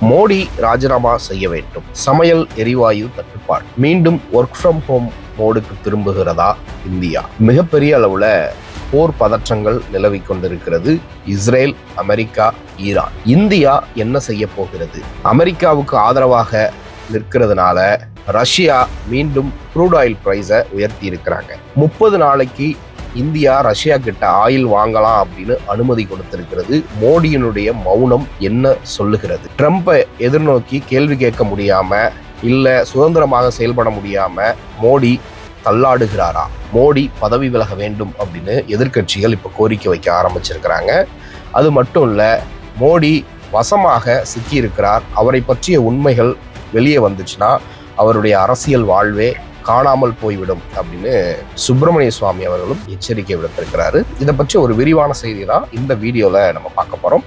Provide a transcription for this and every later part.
மோடி ராஜினாமா செய்ய வேண்டும். சமையல் எரிவாயு தட்டுப்பாடு. மீண்டும் ஒர்க் ஃப்ரம் ஹோம் மோடுக்கு திரும்புகிறதா இந்தியா? மிகப்பெரிய அளவுல போர் பதற்றங்கள் நிலவி கொண்டிருக்கிறது. Israel, America, Iran. இந்தியா என்ன செய்ய போகிறது? அமெரிக்காவுக்கு ஆதரவாக நிற்கிறதுனால ரஷ்யா மீண்டும் க்ரூட் ஆயில் பிரைஸை உயர்த்தி இருக்கிறாங்க. 30 நாளைக்கு இந்தியா ரஷ்யா கிட்ட ஆயில் வாங்கலாம் அப்படின்னு அனுமதி கொடுத்திருக்கிறது. மோடியினுடைய மௌனம் என்ன சொல்லுகிறது? ட்ரம்பை எதிர்நோக்கி கேள்வி கேட்க முடியாம, இல்ல சுதந்திரமாக செயல்பட முடியாம மோடி தள்ளாடுகிறாரா? மோடி பதவி விலக வேண்டும் அப்படின்னு எதிர்க்கட்சிகள் இப்ப கோரிக்கை வைக்க ஆரம்பிச்சிருக்கிறாங்க. அது மட்டும் இல்ல, மோடி வசமாக சிக்கி இருக்கிறார். அவரை பற்றிய உண்மைகள் வெளியே வந்துச்சுன்னா அவருடைய அரசியல் வாழ்வே காணாமல் போய்விடும் அப்படின்னு சுப்பிரமணிய சுவாமி அவர்களும் எச்சரிக்கை விடுத்திருக்கிறாரு. இதை பற்றி ஒரு விரிவான செய்தி தான் இந்த வீடியோல நம்ம பார்க்க போறோம்.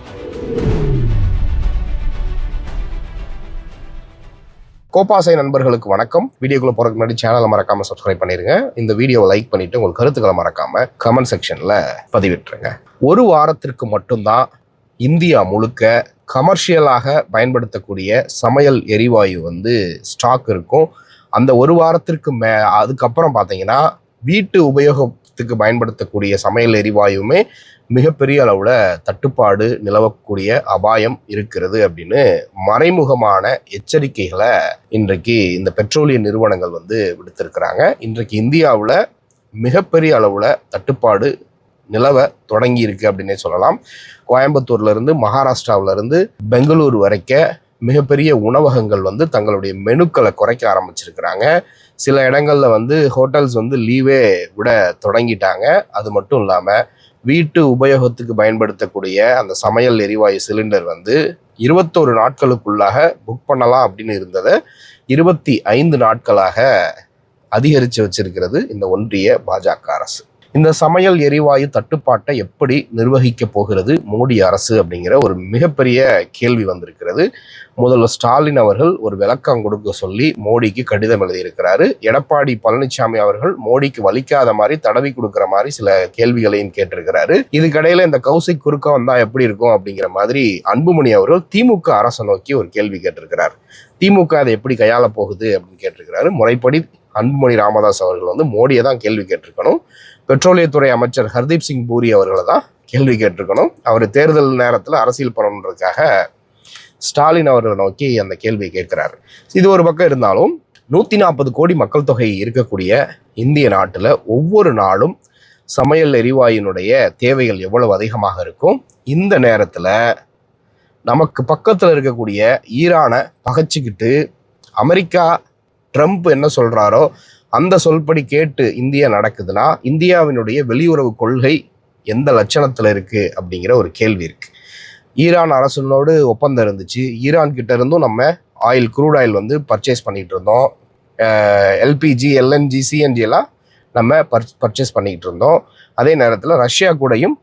கோபாசை நண்பர்களுக்கு வணக்கம். வீடியோக்குள்ள போறதுக்கு முன்னாடி சேனலை மறக்காம சப்ஸ்கிரைப் பண்ணிருங்க. இந்த வீடியோவை லைக் பண்ணிட்டு உங்கள் கருத்துக்களை மறக்காம கமெண்ட் செக்ஷன்ல பதிவிட்டுருங்க. ஒரு வாரத்திற்கு மட்டும்தான் இந்தியா முழுக்க கமர்ஷியலாக பயன்படுத்தக்கூடிய சமையல் எரிவாயு ஸ்டாக் இருக்கும். அந்த ஒரு வாரத்திற்கு அதுக்கப்புறம் பார்த்தீங்கன்னா வீட்டு உபயோகத்துக்கு பயன்படுத்தக்கூடிய சமையல் எரிவாயுமே மிகப்பெரிய அளவில் தட்டுப்பாடு நிலவக்கூடிய அபாயம் இருக்கிறது அப்படின்னு மறைமுகமான எச்சரிக்கைகளை இன்றைக்கு இந்த பெட்ரோலிய நிறுவனங்கள் விடுத்திருக்கிறாங்க. இன்றைக்கு இந்தியாவில் மிகப்பெரிய அளவில் தட்டுப்பாடு நிலவ தொடங்கி இருக்கு அப்படின்னே சொல்லலாம். கோயம்புத்தூர்ல இருந்து மகாராஷ்டிராவில இருந்து பெங்களூரு வரைக்கும் மிகப்பெரிய உணவகங்கள் தங்களுடைய மெனுக்களை குறைக்க ஆரம்பிச்சிருக்கிறாங்க. சில இடங்கள்ல ஹோட்டல்ஸ் லீவே விட தொடங்கிட்டாங்க. அது மட்டும் இல்லாம வீட்டு உபயோகத்துக்கு பயன்படுத்தக்கூடிய அந்த சமையல் எரிவாயு சிலிண்டர் 21 நாட்களுக்குள்ளாக புக் பண்ணலாம் அப்படின்னு இருந்ததை 25 நாட்களாக அதிகரித்து வச்சிருக்கிறது இந்த ஒன்றிய பாஜக அரசு. இந்த சமையல் எரிவாயு தட்டுப்பாட்டை எப்படி நிர்வகிக்க போகிறது மோடி அரசு அப்படிங்கிற ஒரு மிகப்பெரிய கேள்வி வந்திருக்கிறது. முதல்வர் ஸ்டாலின் அவர்கள் ஒரு விளக்கம் கொடுக்க சொல்லி மோடிக்கு கடிதம் எழுதியிருக்கிறாரு. எடப்பாடி பழனிசாமி அவர்கள் மோடிக்கு வலிக்காத மாதிரி தடவி கொடுக்குற மாதிரி சில கேள்விகளையும் கேட்டிருக்கிறாரு. இதுக்கடையில இந்த கௌசிக் குறுக்க வந்தா எப்படி இருக்கும் அப்படிங்கிற மாதிரி அன்புமணி அவர்கள் திமுக அரசை நோக்கி ஒரு கேள்வி கேட்டிருக்கிறார். திமுக அதை எப்படி கையாள போகுது அப்படின்னு கேட்டிருக்கிறாரு. முறைப்படி அன்புமணி ராமதாஸ் அவர்கள் மோடியை தான் கேள்வி கேட்டிருக்கணும். பெட்ரோலியத்துறை அமைச்சர் ஹர்தீப் சிங் பூரி அவர்களை தான் கேள்வி கேட்டிருக்கணும். அவர் தேர்தல் நேரத்தில் அரசியல் பண்ணணுன்றதுக்காக ஸ்டாலின் அவர்களை நோக்கி அந்த கேள்வியை கேட்கிறாரு. இது ஒரு பக்கம் இருந்தாலும் 140 கோடி மக்கள் தொகை இருக்கக்கூடிய இந்திய நாட்டில் ஒவ்வொரு நாளும் சமையல் எரிவாயுனுடைய தேவைகள் எவ்வளவு அதிகமாக இருக்கும். இந்த நேரத்தில் நமக்கு பக்கத்தில் இருக்கக்கூடிய ஈரானை பகைச்சிக்கிட்டு அமெரிக்கா ட்ரம்ப் என்ன சொல்றாரோ அந்த சொல்படி கேட்டு இந்தியா நடக்குதுன்னா இந்தியாவினுடைய வெளியுறவு கொள்கை எந்த லட்சணத்துல இருக்கு அப்படிங்கிற ஒரு கேள்வி இருக்கு. ஈரான் அரசனோடு ஒப்பந்தம் இருந்துச்சு. ஈரான் கிட்ட இருந்தும் நம்ம க்ரூட் ஆயில் பர்ச்சேஸ் பண்ணிட்டு இருந்தோம். எல்பிஜி, எல்என்ஜி, சிஎன்ஜி எல்லாம் நம்ம பர்ச்சேஸ் பண்ணிக்கிட்டு இருந்தோம். அதே நேரத்தில் ரஷ்யா கூடயும்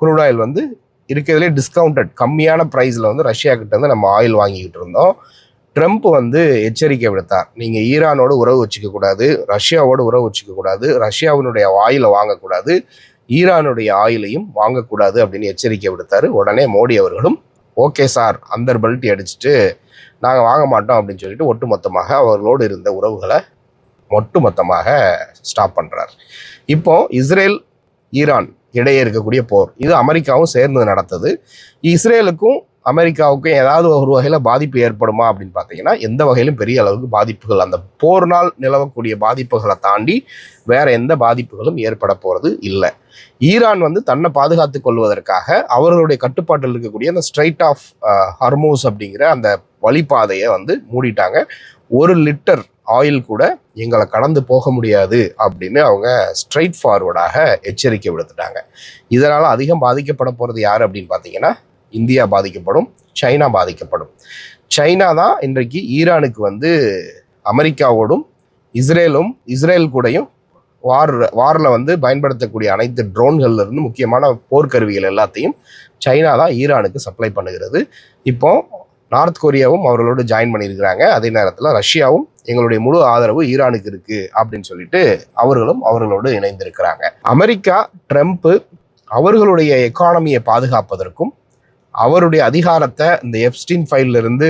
க்ரூட் ஆயில் இருக்கிறதுலே டிஸ்கவுண்டட் கம்மியான ப்ரைஸில் ரஷ்யா கிட்ட இருந்து நம்ம ஆயில் வாங்கிக்கிட்டு இருந்தோம். ட்ரம்ப் எச்சரிக்கை விடுத்தார். நீங்கள் ஈரானோடு உறவு வச்சுக்க கூடாது, ரஷ்யாவோடு உறவு வச்சுக்க கூடாது, ரஷ்யாவினுடைய ஆயிலை வாங்கக்கூடாது, ஈரானுடைய ஆயிலையும் வாங்கக்கூடாது அப்படின்னு எச்சரிக்கை விடுத்தார். உடனே மோடி அவர்களும் ஓகே சார் அந்த பெல்ட்டி அடிச்சுட்டு நாங்கள் வாங்க மாட்டோம் அப்படின்னு சொல்லிட்டு ஒட்டுமொத்தமாக அவர்களோடு இருந்த உறவுகளை ஒட்டுமொத்தமாக ஸ்டாப் பண்ணுறார். இப்போ இஸ்ரேல் ஈரான் இடையே இருக்கக்கூடிய போர் இது அமெரிக்காவும் சேர்ந்து நடத்தது. இஸ்ரேலுக்கும் அமெரிக்காவுக்கும் ஏதாவது ஒரு வகையில் பாதிப்பு ஏற்படுமா அப்படின்னு பார்த்தீங்கன்னா எந்த வகையிலும் பெரிய அளவுக்கு பாதிப்புகள், அந்த போர்னால் நிலவக்கூடிய பாதிப்புகளை தாண்டி வேற எந்த பாதிப்புகளும் ஏற்பட போறது இல்லை. ஈரான் தன்னை பாதுகாத்து கொள்வதற்காக அவர்களுடைய கட்டுப்பாட்டில் இருக்கக்கூடிய அந்த ஸ்ட்ரைட் ஆஃப் ஹர்மூஸ் அப்படிங்கிற அந்த வழிபாதையை மூடிட்டாங்க. 1 லிட்டர் ஆயில் கூட எங்களை கடந்து போக முடியாது அப்படின்னு அவங்க ஸ்ட்ரைட் ஃபார்வர்டாக எச்சரிக்கை விடுத்துட்டாங்க. இதனால அதிகம் பாதிக்கப்பட போறது யாரு அப்படின்னு பார்த்தீங்கன்னா இந்தியா பாதிக்கப்படும், சைனா பாதிக்கப்படும். சைனா தான் இன்றைக்கு ஈரானுக்கு அமெரிக்காவோடும் இஸ்ரேல் கூடயும் வாரில் பயன்படுத்தக்கூடிய அனைத்து ட்ரோன்கள்ல இருந்து முக்கியமான போர்க்கருவிகள் எல்லாத்தையும் சைனா தான் ஈரானுக்கு சப்ளை பண்ணுகிறது. இப்போ நார்த் கொரியாவும் அவர்களோடு ஜாயின் பண்ணியிருக்கிறாங்க. அதே நேரத்தில் ரஷ்யாவும் எங்களுடைய முழு ஆதரவு ஈரானுக்கு இருக்கு அப்படின்னு சொல்லிட்டு அவர்களும் அவர்களோடு இணைந்திருக்கிறாங்க. அமெரிக்கா ட்ரம்ப் அவர்களுடைய எக்கானமியை பாதுகாப்பதற்கும் அவருடைய அதிகாரத்தை இந்த எப்ஸ்டீன் ஃபைல்ல இருந்து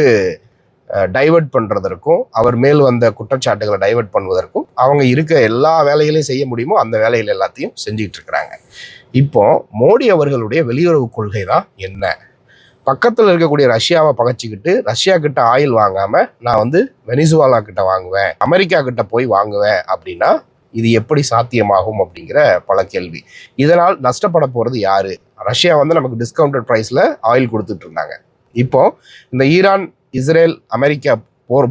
டைவர்ட் பண்ணுறதற்கும் அவர் மேல் வந்த குற்றச்சாட்டுகளை டைவர்ட் பண்ணுவதற்கும் அவங்க இருக்க எல்லா வேலைகளையும் செய்ய முடியுமோ அந்த வேலைகள் எல்லாத்தையும் செஞ்சுக்கிட்டு இருக்கிறாங்க. இப்போ மோடி அவர்களுடைய வெளியுறவு கொள்கை தான் என்ன? பக்கத்தில் இருக்கக்கூடிய ரஷ்யாவை பகைச்சிக்கிட்டு ரஷ்யா கிட்ட ஆயில் வாங்காமல் நான் வந்து வெனிசுவாலா கிட்ட வாங்குவேன், அமெரிக்கா கிட்ட போய் வாங்குவேன் அப்படின்னா இது எப்படி சாத்தியமாகும் அப்படிங்கிற பல கேள்வி. இதனால் நஷ்டப்பட போகிறது யாரு? ரஷ்யா வந்து நமக்கு டிஸ்கவுண்டட் ப்ரைஸில் ஆயில் கொடுத்துட்டு இருந்தாங்க. இப்போ இந்த ஈரான் இஸ்ரேல் அமெரிக்கா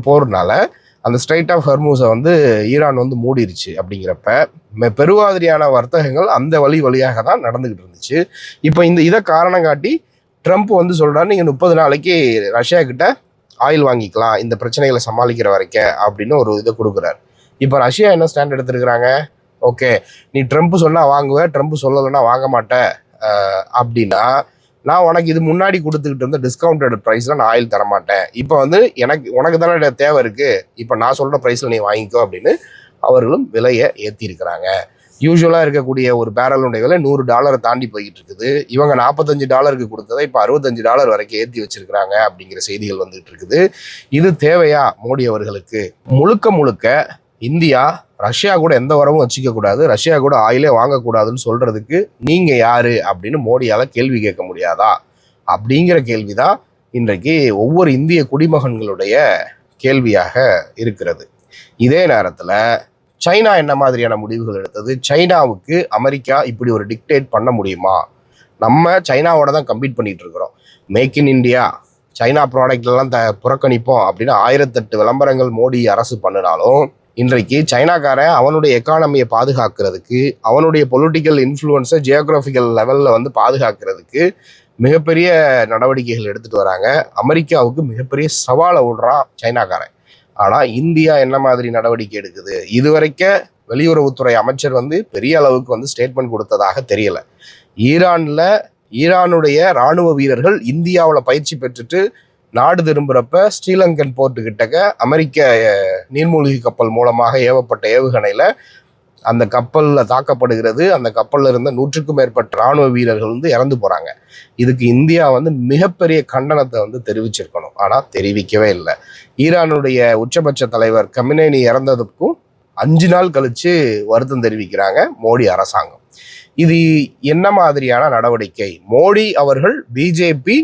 போர்னால அந்த ஸ்ட்ரைட் ஆஃப் ஹர்மூஸை வந்து ஈரான் வந்து மூடிருச்சு. அப்படிங்கிறப்ப பெருவாதிரியான வர்த்தகங்கள் அந்த வழியாக தான் நடந்துகிட்டு இருந்துச்சு. இப்போ இதை காரணம் காட்டி ட்ரம்ப் வந்து சொல்றாரு, நீங்கள் 30 நாளைக்கு ரஷ்யா கிட்ட ஆயில் வாங்கிக்கலாம் இந்த பிரச்சனைகளை சமாளிக்கிற வரைக்கும் அப்படின்னு ஒரு இதை கொடுக்குறாரு. இப்போ ரஷ்யா என்ன ஸ்டாண்ட் எடுத்துருக்குறாங்க? ஓகே, நீ ட்ரம்ப் சொன்னால் வாங்குவேன், ட்ரம்ப் சொல்லலைன்னா வாங்க மாட்டேன் அப்படின்னா நான் உனக்கு இது முன்னாடி கொடுத்துக்கிட்டு இருந்த டிஸ்கவுண்டட் ப்ரைஸில் நான் ஆயில் தரமாட்டேன். இப்போ வந்து உனக்கு தானே தேவை இருக்குது, இப்போ நான் சொல்கிற ப்ரைஸில் நீ வாங்கிக்கோ அப்படின்னு அவர்களும் விலையை ஏற்றிருக்கிறாங்க. யூஸ்வலாக இருக்கக்கூடிய ஒரு பேரலுடைய விலை $100 தாண்டி போய்கிட்டு இருக்குது. இவங்க $45 கொடுத்ததை இப்போ $65 வரைக்கும் ஏற்றி வச்சிருக்கிறாங்க அப்படிங்கிற செய்திகள் வந்துகிட்டு இருக்குது. இது தேவையா மோடி அவர்களுக்கு? முழுக்க இந்தியா ரஷ்யா கூட எந்த உறவும் வச்சுக்க கூடாது, ரஷ்யா கூட ஆயிலே வாங்கக்கூடாதுன்னு சொல்றதுக்கு நீங்க யாரு அப்படின்னு மோடியால கேள்வி கேட்க முடியாதா? அப்படிங்கிற கேள்விதான் இன்றைக்கு ஒவ்வொரு இந்திய குடிமகன்களுடைய கேள்வியாக இருக்கிறது. இதே நேரத்துல சைனா என்ன மாதிரியான முடிவுகள் எடுத்தது? சைனாவுக்கு அமெரிக்கா இப்படி ஒரு டிக்டேட் பண்ண முடியுமா? நம்ம சைனாவோட தான் கம்பீட் பண்ணிட்டு இருக்கிறோம். மேக் இன் இந்தியா, சைனா ப்ராடக்ட்லாம் புறக்கணிப்போம் அப்படின்னு 1008 விளம்பரங்கள் மோடி அரசு பண்ணினாலும் இன்றைக்கு சைனாக்காரன் அவனுடைய எக்கானமியை பாதுகாக்கிறதுக்கு, அவனுடைய பொலிட்டிக்கல் இன்ஃப்ளூயன்ஸை ஜியோகிராஃபிக்கல் லெவலில் வந்து பாதுகாக்கிறதுக்கு மிகப்பெரிய நடவடிக்கைகள் எடுத்துகிட்டு வராங்க. அமெரிக்காவுக்கு மிகப்பெரிய சவாலை விடுறான் சைனாக்காரன். ஆனால் இந்தியா என்ன மாதிரி நடவடிக்கை எடுக்குது? இதுவரைக்கும் வெளியுறவுத்துறை அமைச்சர் வந்து பெரிய அளவுக்கு வந்து ஸ்டேட்மெண்ட் கொடுத்ததாக தெரியல. ஈரானுடைய இராணுவ வீரர்கள் இந்தியாவில் பயிற்சி பெற்றுட்டு நாடு திரும்புகிறப்ப ஸ்ரீலங்கன் போர்ட்டு கிட்டக்க அமெரிக்க நீர்மூழ்கி கப்பல் மூலமாக ஏவப்பட்ட ஏவுகணையில் அந்த கப்பலில் தாக்கப்படுகிறது. அந்த கப்பலில் இருந்த 100க்கும் மேற்பட்ட இராணுவ வீரர்கள் வந்து இறந்து போகிறாங்க. இதுக்கு இந்தியா வந்து மிகப்பெரிய கண்டனத்தை வந்து தெரிவிச்சிருக்கணும், ஆனால் தெரிவிக்கவே இல்லை. ஈரானுடைய உச்சபட்ச தலைவர் கமினேனி இறந்ததுக்கும் 5 நாள் கழித்து வருத்தம் தெரிவிக்கிறாங்க மோடி அரசாங்கம். இது என்ன மாதிரியான நடவடிக்கை? மோடி அவர்கள் பிஜேபி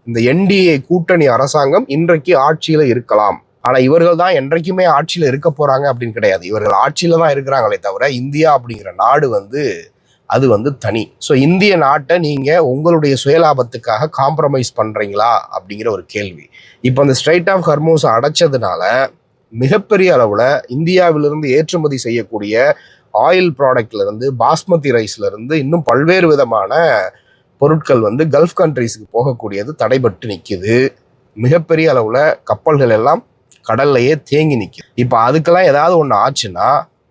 இந்த என்டிஏ கூட்டணி அரசாங்கம் இன்றைக்கு ஆட்சியில இருக்கலாம், ஆனா இவர்கள் தான் என்றைக்குமே ஆட்சியில இருக்க போறாங்க அப்படின்னு கிடையாது. இவர்கள் ஆட்சியில தான் இருக்கிறாங்களே தவிர இந்தியா அப்படிங்கிற நாடு வந்து அது வந்து தனி. ஸோ இந்திய நாட்டை நீங்க உங்களுடைய சுயலாபத்துக்காக காம்ப்ரமைஸ் பண்றீங்களா அப்படிங்கிற ஒரு கேள்வி. இப்போ அந்த ஸ்ட்ரைட் ஆஃப் ஹர்மூஸ் அடைச்சதுனால மிகப்பெரிய அளவுல இந்தியாவிலிருந்து ஏற்றுமதி செய்யக்கூடிய ஆயில் ப்ராடக்ட்ல இருந்து, பாஸ்மதி ரைஸ்ல இருந்து இன்னும் பல்வேறு விதமான பொருட்கள் வந்து கல்ஃப் கண்ட்ரீஸுக்கு போகக்கூடியது தடைபட்டு நிற்கிது. மிகப்பெரிய அளவில் கப்பல்கள் எல்லாம் கடல்லையே தேங்கி நிற்கிது. இப்போ அதுக்கெல்லாம் ஏதாவது ஒன்று ஆச்சுன்னா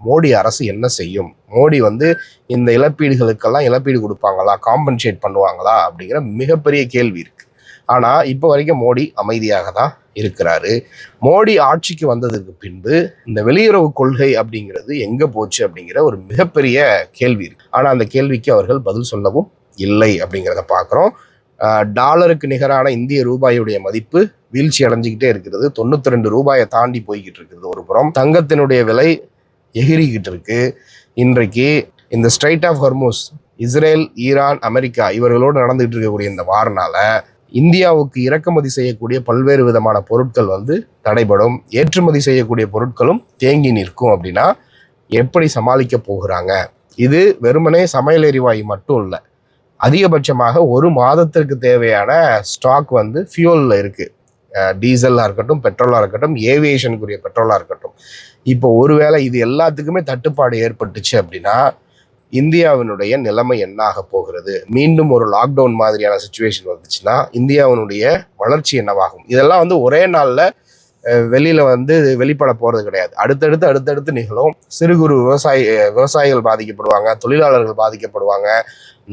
மோடி அரசு என்ன செய்யும்? மோடி வந்து இந்த இழப்பீடுகளுக்கெல்லாம் இழப்பீடு கொடுப்பாங்களா, காம்பன்சேட் பண்ணுவாங்களா அப்படிங்கிற மிகப்பெரிய கேள்வி இருக்கு. ஆனால் இப்போ வரைக்கும் மோடி அமைதியாக தான் இருக்கிறாரு. மோடி ஆட்சிக்கு வந்ததுக்கு பின்பு இந்த வெளியுறவு கொள்கை அப்படிங்கிறது எங்கே போச்சு அப்படிங்கிற ஒரு மிகப்பெரிய கேள்வி இருக்கு. ஆனால் அந்த கேள்விக்கு அவர்கள் பதில் சொல்லவும் இல்லை அப்படிங்கிறத பார்க்குறோம். டாலருக்கு நிகரான இந்திய ரூபாயுடைய மதிப்பு வீழ்ச்சி அடைஞ்சிக்கிட்டே இருக்கிறது. 92 ரூபாயை தாண்டி போய்கிட்டு இருக்குது. ஒரு புறம் தங்கத்தினுடைய விலை எகிரிக்கிட்டு இருக்கு. இன்றைக்கு இந்த strait of Hormuz, Israel, Iran, America இவர்களோடு நடந்துகிட்டு இருக்கக்கூடிய இந்த வாரனால இந்தியாவுக்கு இறக்குமதி செய்யக்கூடிய பல்வேறு விதமான பொருட்கள் வந்து தடைபடும். ஏற்றுமதி செய்யக்கூடிய பொருட்களும் தேங்கி நிற்கும். அப்படின்னா எப்படி சமாளிக்க போகிறாங்க? இது வெறுமனே சமையல் எரிவாயு மட்டும் இல்லை, அதிகபட்சமாக ஒரு மாதத்திற்கு தேவையான ஸ்டாக் வந்து ஃபியூலில் இருக்குது. டீசலாக இருக்கட்டும், பெட்ரோலாக இருக்கட்டும், ஏவியேஷனுக்குரிய பெட்ரோலாக இருக்கட்டும். இப்போ ஒருவேளை இது எல்லாத்துக்குமே தட்டுப்பாடு ஏற்பட்டுச்சு அப்படின்னா இந்தியாவினுடைய நிலைமை என்ன ஆக போகிறது? மீண்டும் ஒரு லாக்டவுன் மாதிரியான சுச்சுவேஷன் வந்துச்சுன்னா இந்தியாவினுடைய வளர்ச்சி என்னவாகும்? இதெல்லாம் வந்து ஒரே நாளில் வெளியில் வந்து வெளிப்பட போகிறது கிடையாது. அடுத்தடுத்து நிகழும். சிறு குறு விவசாயிகள் பாதிக்கப்படுவாங்க, தொழிலாளர்கள் பாதிக்கப்படுவாங்க,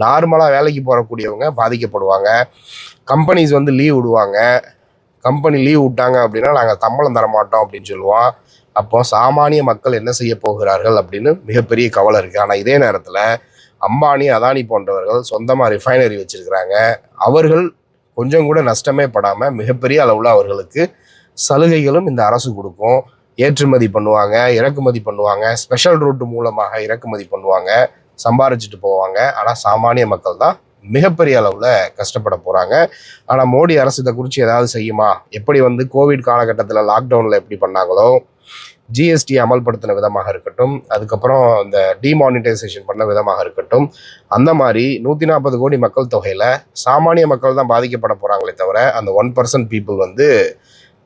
நார்மலாக வேலைக்கு போகக்கூடியவங்க பாதிக்கப்படுவாங்க, கம்பெனிஸ் வந்து லீவ் விடுவாங்க. கம்பெனி லீவ் விட்டாங்க அப்படின்னா நாங்கள் சம்பளம் தரமாட்டோம் அப்படின்னு சொல்லுவோம். அப்போ சாமானிய மக்கள் என்ன செய்ய போகிறார்கள் அப்படின்னு மிகப்பெரிய கவலை இருக்குது. ஆனால் இதே நேரத்தில் அம்பானி, அதானி போன்றவர்கள் சொந்தமாக ரிஃபைனரி வச்சிருக்கிறாங்க. அவர்கள் கொஞ்சம் கூட நஷ்டமே படாமல் மிகப்பெரிய அளவில் அவர்களுக்கு சலுகைகளும் இந்த அரசு கொடுக்கும். ஏற்றுமதி பண்ணுவாங்க, இறக்குமதி பண்ணுவாங்க, ஸ்பெஷல் ரூட் மூலமாக இறக்குமதி பண்ணுவாங்க, சம்பாரிச்சிட்டு போவாங்க. ஆனால் சாமானிய மக்கள் தான் மிகப்பெரிய அளவில் கஷ்டப்பட போகிறாங்க. ஆனால் மோடி அரசு இதை குறித்து ஏதாவது செய்யுமா? எப்படி கோவிட் காலகட்டத்தில் லாக்டவுனில் எப்படி பண்ணாங்களோ, ஜிஎஸ்டி அமல்படுத்தின விதமாக இருக்கட்டும், அதுக்கப்புறம் இந்த டிமானிட்டைசேஷன் பண்ண விதமாக இருக்கட்டும், அந்த மாதிரி 140 கோடி மக்கள் தொகையில் சாமானிய மக்கள் தான் பாதிக்கப்பட போகிறாங்களே தவிர அந்த 1% பீப்புள்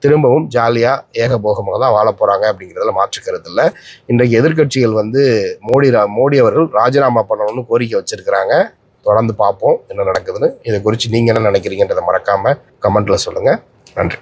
திரும்பவும் ஜாலியாக ஏகபோகமாக தான் வாழ போகிறாங்க அப்படிங்கிறதுல மாற்றுக்கிறது இல்லை. இன்றைக்கு எதிர்க்கட்சிகள் மோடி அவர்கள் ராஜினாமா பண்ணணும்னு கோரிக்கை வச்சிருக்கிறாங்க. தொடர்ந்து பார்ப்போம் என்ன நடக்குதுன்னு. இதை குறித்து நீங்கள் என்ன நினைக்கிறீங்கன்றதை மறக்காமல் கமெண்ட்டில் சொல்லுங்கள். நன்றி.